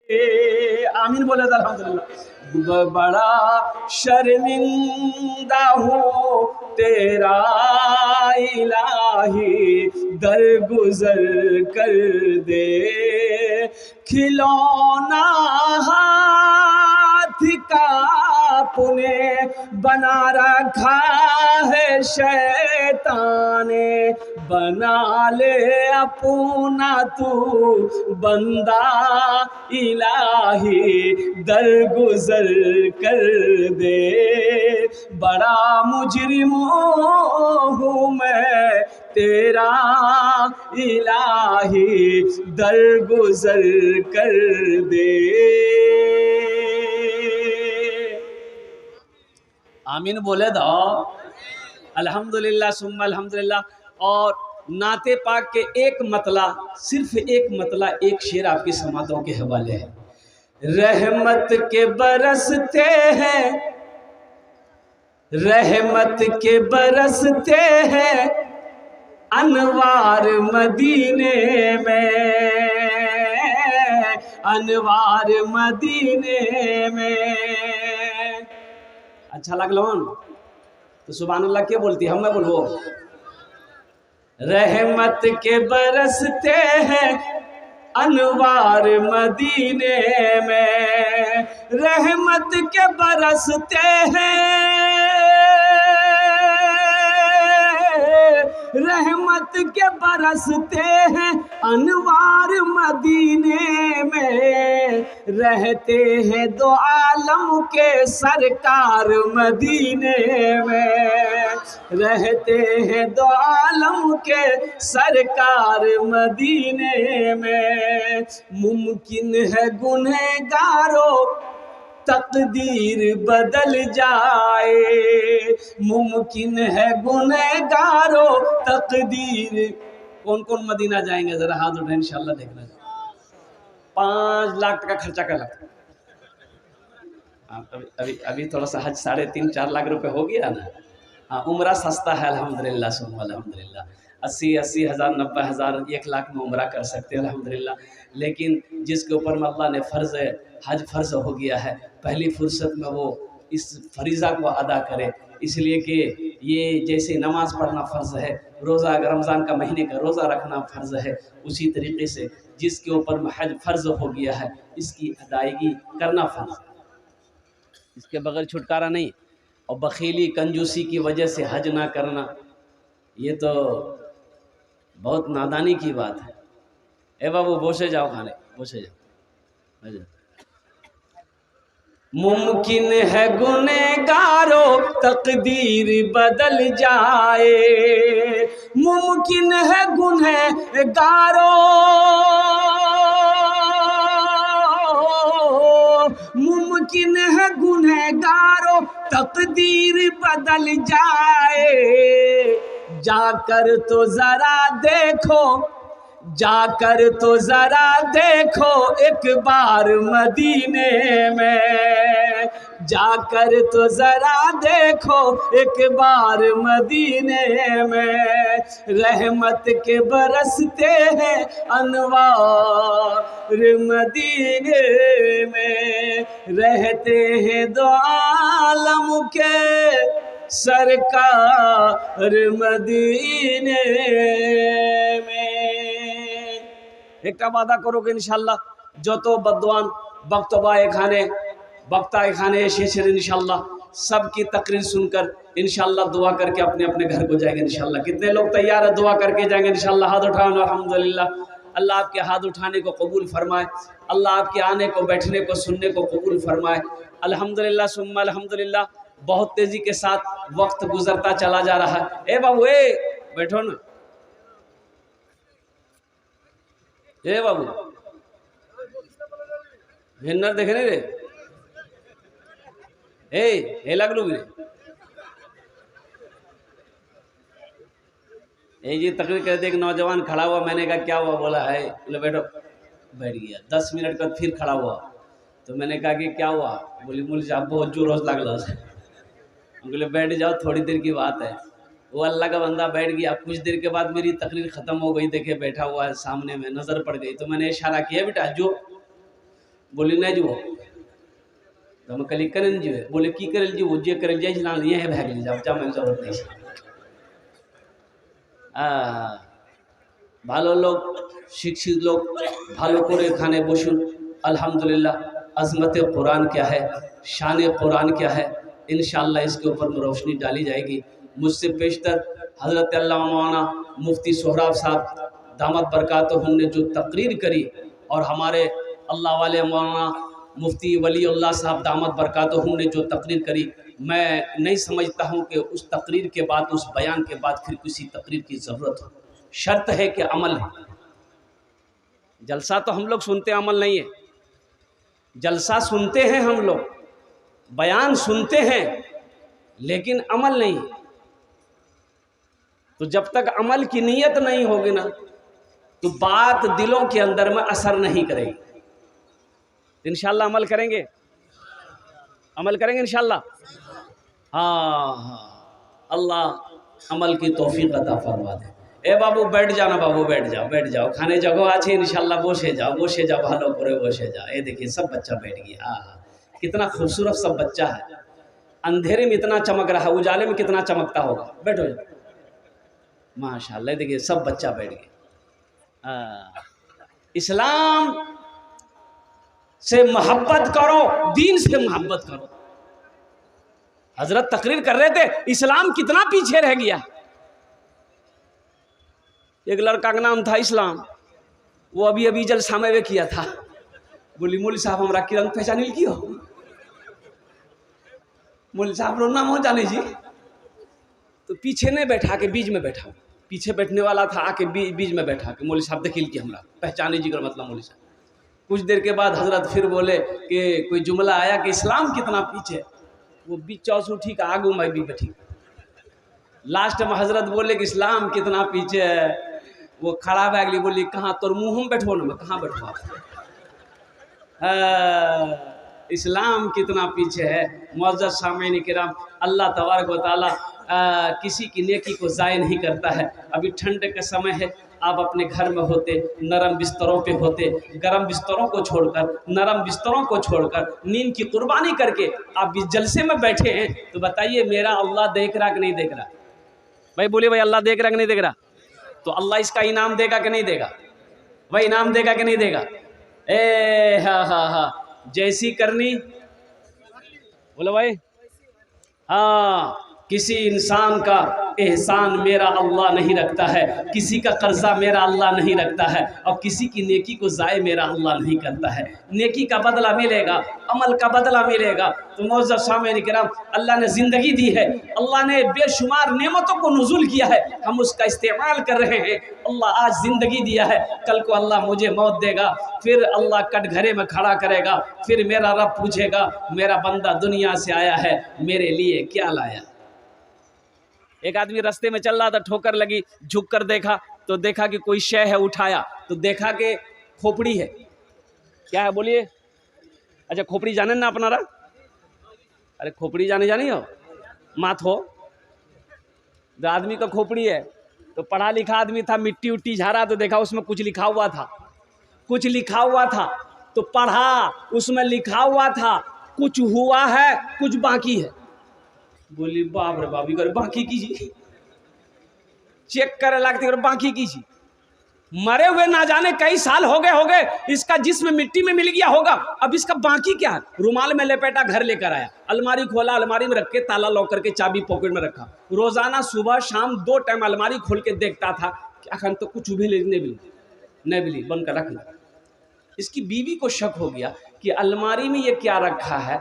आमीन बोले तो अल्हम्दुलिल्लाह। बड़ा शर्मिंदा हूँ तेरा इलाही, दरगुजर कर दे। खिलौना हाथ का तूने बना रखा है शैतान ने, बना ले अपना तू बंदा इलाही, दरगुजर कर दे। बड़ा मुजरिम हूँ मैं तेरा इलाही, दरगुजर कर दे। आमीन बोले दो अल्हम्दुलिल्लाह सुम्मा अल्हम्दुलिल्लाह। और नाते पाक के एक मतला, सिर्फ एक मतला, एक शेर आपकी समातों के हवाले है। रहमत के बरसते हैं, रहमत के बरसते हैं अनवार मदीने में, अनवार मदीने में। अच्छा लगलो तो सुभान अल्लाह क्या बोलती हम मैं बोलबो। रहमत के बरसते हैं अनवार मदीने में, रहमत के बरसते हैं, रहमत के बरसते हैं अनवार मदीने में, रहते हैं दो आलम के सरकार मदीने में, रहते हैं दो आलम के सरकार मदीने में। मुमकिन है गुनहगारों तकदीर बदल जाए, मुमकिन है गुनहगारों तकदीर। कौन कौन मदीना जाएंगे जरा हाथ उठाए इंशाल्लाह देखना। 5 लाख का खर्चा कर लगता। अभी अभी थोड़ा सा हज 3.5-4 लाख रुपए हो गया ना। हाँ उम्रा सस्ता है अल्हम्दुलिल्लाह सुम्मा अल्हम्दुलिल्लाह। 80 हज़ार 90 हज़ार 1 लाख में उम्रा कर सकते हैं अल्हम्दुलिल्लाह। लेकिन जिसके ऊपर में अल्लाह ने फ़र्ज़ हज फ़र्ज़ हो गया है, पहली फुर्सत में वो इस फरीज़ा को अदा करे। इसलिए कि ये जैसे नमाज़ पढ़ना फ़र्ज़ है, रोज़ा अगर रमज़ान का महीने का रोज़ा रखना फ़र्ज़ है, उसी तरीके से जिसके ऊपर में हज फ़र्ज़ हो गया है इसकी अदायगी करना फ़र्ज़ है, इसके बगैर छुटकारा नहीं। और बखीली कंजूसी की वजह से हज ना करना ये तो बहुत नादानी की बात है। ए बाबू बोसे जाओ खाने, बोसे जाओ। मुमकिन है गुनहगारों तकदीर बदल जाए, मुमकिन है गुनहगारों, मुमकिन है गुनहगारों तकदीर बदल जाए। जाकर तो जरा देखो, जाकर तो जरा देखो एक बार मदीने में, जाकर तो जरा देखो एक बार मदीने में। रहमत के बरसते हैं अनवार मदीने में, रहते हैं दो आलम के सरकार मदीने में। एक वादा करोगे इंशाल्लाह जो तो बदवान बख्तबा खाने बख्ता खाने शेर इंशाल्लाह सबकी तकरीर सुनकर इंशाल्लाह दुआ करके अपने अपने घर को जाएंगे इंशाल्लाह। कितने लोग तैयार है दुआ करके जाएंगे इंशाल्लाह? हाथ उठाओ अल्हम्दुलिल्लाह। अल्लाह आपके हाथ उठाने को कबूल फरमाए, अल्लाह आपके आने को बैठने को सुनने को कबूल फरमाए अल्हम्दुलिल्लाह सुम्मा अल्हम्दुलिल्लाह। बहुत तेजी के साथ वक्त गुजरता चला जा रहा है। ए बाबू ए बैठो ना, ए बाबू भिन्नर देखे नहीं रे, ए लगलू रे ये तकरीर कर दे। एक नौजवान खड़ा हुआ, मैंने कहा क्या हुआ? बोला है, बोले बैठो। बैठ गया। 10 मिनट बाद फिर खड़ा हुआ तो मैंने कहा कि क्या हुआ? बोली मुझे आप बहुत जोर लगला। बोले बैठ जाओ थोड़ी देर की बात है। वो अल्लाह का बंदा बैठ गया। कुछ देर के बाद मेरी तकरीर ख़त्म हो गई, देखे बैठा हुआ है सामने में, नज़र पड़ गई तो मैंने इशारा किया बेटा जो। बोले नहीं जो तो हम कहली करें जी बोले की करे जी जे करे जाए ना ये है भाग जाओ जामे जरूरत नहीं ভালো লোক শিক্ষিত लोग ভালো করে এখানে বসুন अल्हम्दुलिल्लाह अज़मत कुरान क्या है शान कुरान क्या है इंशाअल्लाह इसके ऊपर में रोशनी डाली जाएगी। मुझसे पेशतर हज़रत अल्लामा मौलाना मुफ्ती सोहराब साहब दामत बरकातुहुम ने जो तकरीर करी और हमारे अल्लाह वाले मौलाना मुफ्ती वलीउल्लाह साहब दामत बरकातुहुम ने जो तकरीर करी, मैं नहीं समझता हूँ कि उस तकरीर के बाद उस बयान के बाद फिर किसी तकरीर की ज़रूरत हो। शर्त है कि अमल है। जलसा तो हम लोग सुनते अमल नहीं है। जलसा सुनते हैं हम लोग, बयान सुनते हैं, लेकिन अमल नहीं। तो जब तक अमल की नीयत नहीं होगी ना तो बात दिलों के अंदर में असर नहीं करेगी। इंशाअल्लाह अमल करेंगे, अमल करेंगे इंशाअल्लाह। हाँ, अल्लाह अमल की तौफीक अता फरमा दे। ए बाबू बैठ जाना, बाबू बैठ जाओ, खाने जगह आछे इंशाअल्लाह, बसे जाओ भालो करे बसे जाओ। ये देखिए सब बच्चा बैठ गया। कितना खूबसूरत सब बच्चा है। अंधेरे में इतना चमक रहा, उजाले में कितना चमकता होगा। बैठो माशाअल्लाह, देखिए सब बच्चा बैठ गया। इस्लाम से मोहब्बत करो, दीन से मोहब्बत करो। हजरत तकरीर कर रहे थे, इस्लाम कितना पीछे रह गया। एक लड़का का नाम था इस्लाम, वो अभी अभी जलसा में किया था। बोली मौलवी साहब हमरा की रंग पहचान की हो। मौलवी साहब रो नाम हो जाने जी। तो पीछे नहीं बैठा के बीच में बैठा, पीछे बैठने वाला था आके बीच में बैठा के मौलवी साहब देखिल की हमरा पहचाने जी कर मतलब मौलवी साहब। कुछ देर के बाद हजरत फिर बोले कि कोई जुमला आया कि इस्लाम कितना पीछे। वो बीच चौसू ठीक आगू मैं भी बैठी। लास्ट में हजरत बोले कि इस्लाम कितना पीछे है। वो खड़ा भै गई, बोली कहाँ तोर मुँह में बैठो ना, मैं कहाँ बैठो। इस्लाम कितना पीछे है। मुअज़्ज़ज़ सामीन किराम, अल्लाह तबारक व तआला किसी की नेकी को ज़ाय नहीं करता है। अभी ठंड का समय है, आप अपने घर में होते, नरम बिस्तरों पे होते, गरम बिस्तरों को छोड़कर, नरम बिस्तरों को छोड़कर, नींद की कुर्बानी करके आप इस जलसे में बैठे हैं, तो बताइए मेरा अल्लाह देख रहा कि नहीं देख रहा? भाई बोलिए भाई, अल्लाह देख रहा कि नहीं देख रहा? तो अल्लाह इसका इनाम देगा कि नहीं देगा? भाई इनाम देगा कि नहीं देगा? हाँ, जैसी करनी बोलो भाई। हाँ, किसी इंसान का एहसान मेरा अल्लाह नहीं रखता है, किसी का कर्जा मेरा अल्लाह नहीं रखता है, और किसी की नेकी को ज़ाय मेरा अल्लाह नहीं करता है। नेकी का बदला मिलेगा, अमल का बदला मिलेगा। तो मुअज़्ज़ज़ सामीन किराम, अल्लाह ने ज़िंदगी दी है, अल्लाह ने बेशुमार नेमतों को नुज़ूल किया है, हम उसका इस्तेमाल कर रहे हैं। अल्लाह आज ज़िंदगी दिया है, कल को अल्लाह मुझे मौत देगा, फिर अल्लाह कटघरे में खड़ा करेगा, फिर मेरा रब पूछेगा मेरा बंदा दुनिया से आया है, मेरे लिए क्या लाया। एक आदमी रास्ते में चल रहा था, ठोकर लगी, झुक कर देखा तो देखा कि कोई शय है, उठाया तो देखा कि खोपड़ी है। क्या है बोलिए? अच्छा खोपड़ी जाने ना अपनारा? अरे खोपड़ी जानी हो माथ हो। जो आदमी का खोपड़ी है तो पढ़ा लिखा आदमी था, मिट्टी उट्टी झाड़ा तो देखा उसमें कुछ लिखा हुआ था, तो पढ़ा, उसमें लिखा हुआ था कुछ हुआ है कुछ बाकी है। बोली बाप रे बाप, कर बाकी कीजिए, चेक करे लगती बाकी कीजिए। मरे हुए ना जाने कई साल हो गए, इसका जिस्म मिट्टी में मिल गया होगा, अब इसका बाकी क्या है? रुमाल में लपेटा, घर लेकर आया, अलमारी खोला, अलमारी में रख के ताला लॉक करके चाबी पॉकेट में रखा। रोजाना सुबह शाम 2 टाइम अलमारी खोल के देखता था कि अखन तो कुछ भी नहीं मिली, बंद कर रख। इसकी बीवी को शक हो गया कि अलमारी में ये क्या रखा है।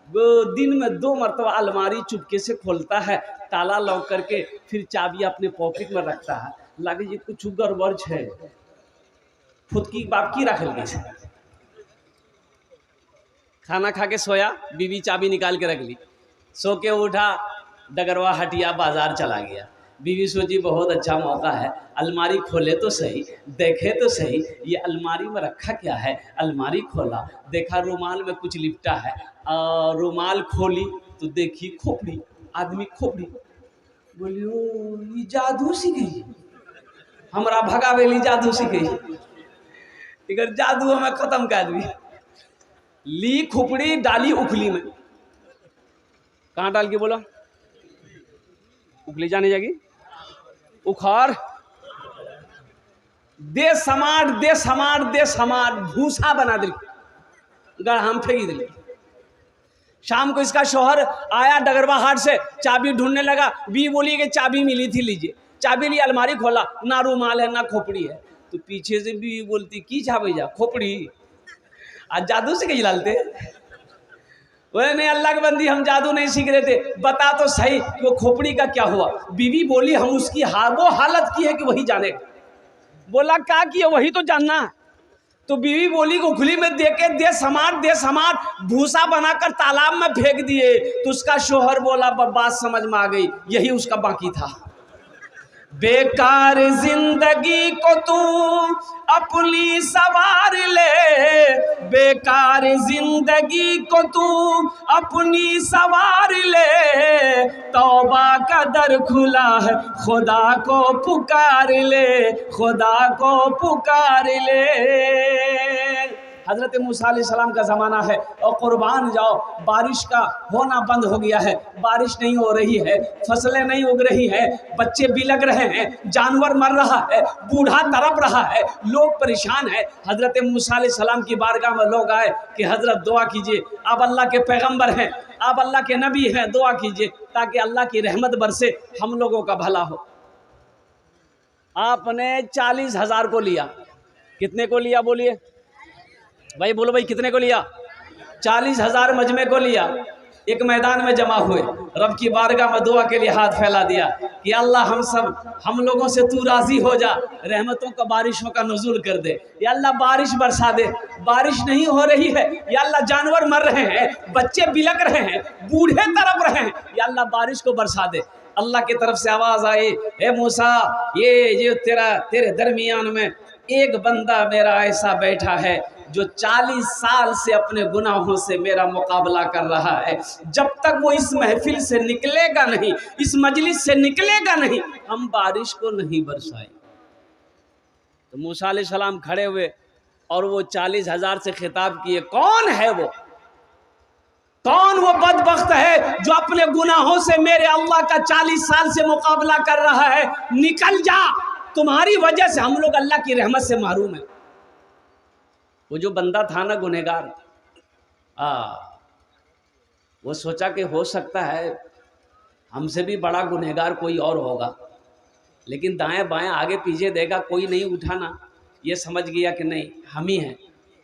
वो दिन में 2 मरतबा अलमारी चुपके से खोलता है, ताला लॉक करके, फिर चाबी अपने पॉकेट में रखता है। लगे ये कुछ गड़बड़ है, खुद की बाप की रख ली। खाना खा के सोया, बीवी चाबी निकाल के रख ली, सो के उठा, डगरवा हटिया बाजार चला गया। बीवी सोची बहुत अच्छा मौका है, अलमारी खोले तो सही, देखे तो सही ये अलमारी में रखा क्या है। अलमारी खोला, देखा रुमाल में कुछ लिपटा है, और रुमाल खोली तो देखी खोपड़ी, आदमी खोपड़ी। बोली ओ ये जादू सीखी, हमरा भगावेली जादू सीखी, इधर जादू हमें खत्म कर दी। ली खोपड़ी डाली उखली में। कहाँ डाल के बोला? उखली जाने जाएगी, उखाड़ दे समाट दे समाट दे समाट, भूसा बना दिल, गढ़ाम फेंक दिल। शाम को इसका शौहर आया डगरवा हाट से, चाबी ढूंढने लगा, बी बोली कि चाबी मिली थी, लीजिए। चाबी ली, अलमारी खोला, ना रूमाल है ना खोपड़ी है। तो पीछे से भी बोलती की चाबी जा खोपड़ी, आज जादू से कहीं लालते। बोले नहीं अल्लाह के बंदी, हम जादू नहीं सीख रहे थे, बता तो सही वो खोपड़ी का क्या हुआ। बीवी बोली हम उसकी वो हालत की है कि वही जाने। बोला क्या किया, वही तो जानना है। तो बीवी बोली को खुली में देके दे समाट भूसा बनाकर तालाब में फेंक दिए। तो उसका शोहर बोला बात समझ में आ गई, यही उसका बाकी था। बेकार जिंदगी को तू अपनी सवार ले, बेकार जिंदगी को तू अपनी सवार ले, तौबा का दर खुला है खुदा को पुकार ले, खुदा को पुकार ले। हज़रत मूसा अलैहिस्सलाम का ज़माना है और कुर्बान जाओ, बारिश का होना बंद हो गया है, बारिश नहीं हो रही है, फसलें नहीं उग रही हैं, बच्चे बिलग रहे हैं, जानवर मर रहा है, बूढ़ा तड़प रहा है, लोग परेशान हैं। हज़रत मूसा अलैहिस्सलाम की बारगाह में लोग आए कि हज़रत दुआ कीजिए, आप अल्लाह के पैगम्बर हैं, आप अल्लाह के नबी हैं, दुआ कीजिए ताकि अल्लाह की रहमत बरसे, हम लोगों का भला हो। आपने 40,000 को लिया, कितने को लिया बोलिए भाई, बोलो भाई कितने को लिया? 40,000 मजमे को लिया। एक मैदान में जमा हुए, रब की बारगाह में दुआ के लिए हाथ फैला दिया कि अल्लाह हम लोगों से तू राजी हो जा, रहमतों का बारिशों का नुज़ूल कर दे, या अल्लाह बारिश बरसा दे। बारिश नहीं हो रही है, या अल्लाह जानवर मर रहे हैं, बच्चे बिलक रहे हैं, बूढ़े तड़प रहे हैं, या अल्लाह बारिश को बरसा दे। अल्लाह की तरफ से आवाज़ आई, ए मूसा, ये तेरे दरमियान में एक बंदा मेरा ऐसा बैठा है जो 40 साल से अपने गुनाहों से मेरा मुकाबला कर रहा है, जब तक वो इस महफिल से निकलेगा नहीं, इस मजलिस से निकलेगा नहीं, हम बारिश को नहीं बरसाएं। तो मूसा अलैहिस्सलाम खड़े हुए और वो 40,000 से खिताब किए, कौन है वो? कौन वो बदबख्त है जो अपने गुनाहों से मेरे अल्लाह का 40 साल से मुकाबला कर रहा है? निकल जा, तुम्हारी वजह से हम लोग अल्लाह की रहमत से महरूम है। वो जो बंदा था ना गुनहगार, वो सोचा कि हो सकता है हमसे भी बड़ा गुनहगार कोई और होगा, लेकिन दाएं बाएं आगे पीछे देखा कोई नहीं उठाना, ये समझ गया कि नहीं हम ही हैं,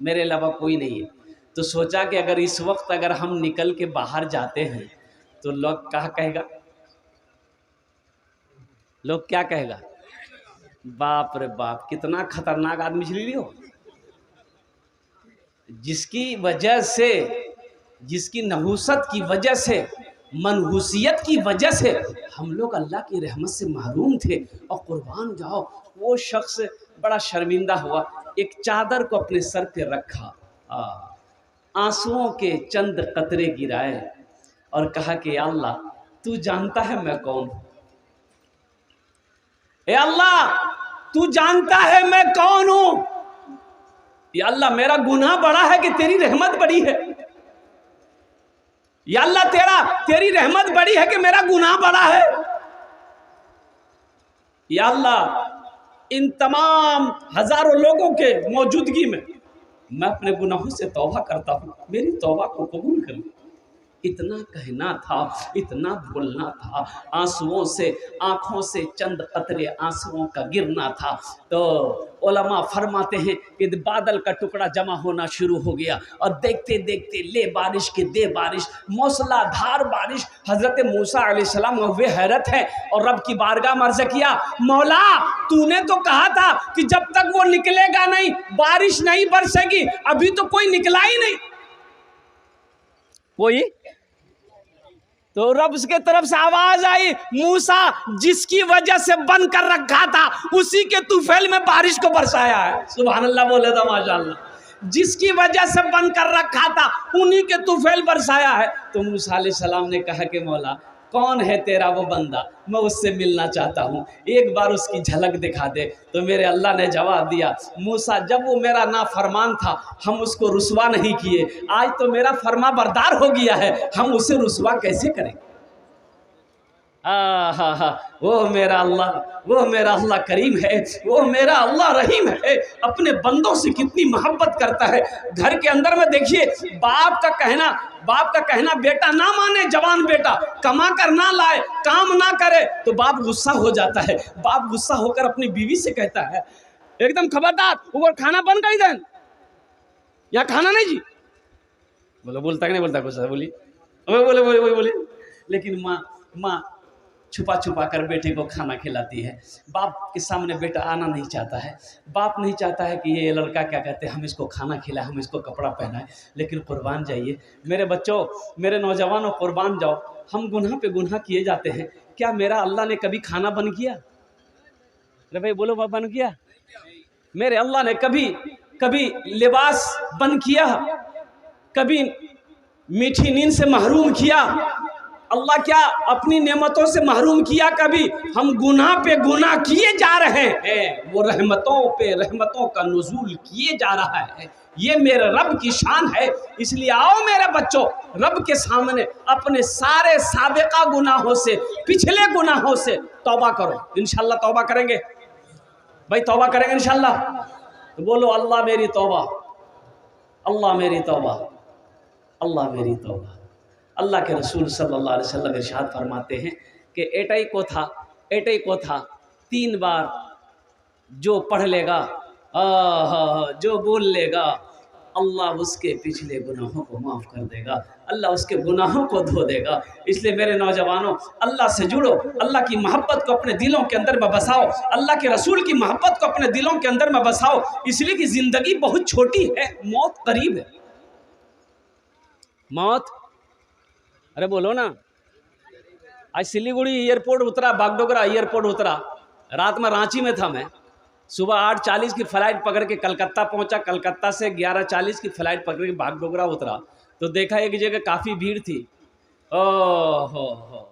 मेरे अलावा कोई नहीं है। तो सोचा कि अगर इस वक्त अगर हम निकल के बाहर जाते हैं तो लोग क्या कहेगा, लोग क्या कहेगा, बाप रे बाप कितना खतरनाक आदमी चली रही हो, जिसकी वजह से, जिसकी नहुसत की वजह से, मनहूसियत की वजह से हम लोग अल्लाह की रहमत से महरूम थे। और कुर्बान जाओ, वो शख्स बड़ा शर्मिंदा हुआ, एक चादर को अपने सर पे रखा, आंसुओं के चंद कतरे गिराए और कहा कि अल्लाह तू जानता है मैं कौन हूँ, ए अल्लाह तू जानता है मैं कौन हूँ, या अल्लाह मेरा गुनाह बड़ा है कि तेरी रहमत बड़ी है, या अल्लाह तेरी रहमत बड़ी है कि मेरा गुनाह बड़ा है, या अल्लाह इन तमाम हजारों लोगों के मौजूदगी में मैं अपने गुनाहों से तौबा करता हूँ, मेरी तौबा को कबूल कर। इतना कहना था, इतना बोलना था, आंसुओं से, आँखों से चंद कतरे आंसुओं का गिरना था। तो उलमा फरमाते हैं कि बादल का टुकड़ा जमा होना शुरू हो गया और देखते देखते ले बारिश के दे बारिश, मौसलाधार बारिश। हज़रत मूसा अलैहिस्सलाम वे हैरत है और रब की बारगाह में अर्ज़ किया, मौला तूने तो कहा था कि जब तक वो निकलेगा नहीं बारिश नहीं बरसेगी, अभी तो कोई निकला ही नहीं कोई। तो रब के तरफ से आवाज आई, मूसा जिसकी वजह से बंद कर रखा था उसी के तूफैल में बारिश को बरसाया है। सुभान अल्लाह बोले तो माशाअल्लाह। जिसकी वजह से बंद कर रखा था उन्हीं के तूफैल बरसाया है। तो मूसा अलैहिस्सलाम ने कहा कि मौला कौन है तेरा वो बंदा, मैं उससे मिलना चाहता हूँ, एक बार उसकी झलक दिखा दे। तो मेरे अल्लाह ने जवाब दिया, मूसा जब वो मेरा नाफरमान था हम उसको रुसवा नहीं किए, आज तो मेरा फरमा बरदार हो गया है, हम उसे रुसवा कैसे करें। हा, वो मेरा अल्लाह करीम है, वो मेरा अल्लाह रहीम है, अपने बंदों से कितनी मोहब्बत करता है। घर के अंदर में देखिए, बाप का कहना बेटा ना माने, जवान बेटा कमा कर ना लाए, काम ना करे तो बाप गुस्सा हो जाता है। बाप गुस्सा होकर अपनी बीवी से कहता है, एकदम खबरदार, ऊपर खाना बन गई देन, यहाँ खाना नहीं जी। बोलता कि नहीं बोलता, कुछ बोली बोले। लेकिन माँ छुपा छुपा कर बेटे को खाना खिलाती है। बाप के सामने बेटा आना नहीं चाहता है, बाप नहीं चाहता है कि ये लड़का क्या कहते हैं, हम इसको खाना खिलाएं, हम इसको कपड़ा पहनाएं। लेकिन कुर्बान जाइए मेरे बच्चों, मेरे नौजवानों, कुर्बान जाओ। हम गुनाह पे गुनाह किए जाते हैं। क्या मेरा अल्लाह ने कभी खाना बन किया? अरे भाई बोलो, बन किया? मेरे अल्लाह ने कभी लिबास बन किया? कभी मीठी नींद से महरूम किया? अल्लाह क्या अपनी नेमतों से महरूम किया कभी? हम गुनाह पे गुनाह किए जा रहे हैं, वो रहमतों पे रहमतों का नुज़ूल किए जा रहा है। ये मेरे रब की शान है। इसलिए आओ मेरे बच्चों, रब के सामने अपने सारे साबिका गुनाहों से, पिछले गुनाहों से तौबा करो। इंशाल्लाह तौबा करेंगे भाई, तौबा करेंगे इंशाल्लाह। तो बोलो, अल्लाह मेरी तौबा, अल्लाह मेरी तौबा, अल्लाह मेरी तौबा। अल्लाह के रसूल सल्लल्लाहु अलैहि वसल्लम इरशाद फरमाते हैं कि एटई को था 3 बार जो पढ़ लेगा, जो बोल लेगा, अल्लाह उसके पिछले गुनाहों को माफ़ कर देगा, अल्लाह उसके गुनाहों को धो देगा। इसलिए मेरे नौजवानों, अल्लाह से जुड़ो, अल्लाह की मोहब्बत को अपने दिलों के अंदर में बसाओ, अल्लाह के रसूल की मोहब्बत को अपने दिलों के अंदर में बसाओ। इसलिए कि ज़िंदगी बहुत छोटी है, मौत करीब है। मौत, अरे बोलो ना। आज सिलीगुड़ी एयरपोर्ट उतरा, बागडोगरा एयरपोर्ट उतरा, रात में रांची में था मैं। सुबह 8:40 की फ़्लाइट पकड़ के कलकत्ता पहुंचा, कलकत्ता से 11:40 की फ़्लाइट पकड़ के बागडोगरा उतरा तो देखा एक जगह काफ़ी भीड़ थी। ओहो,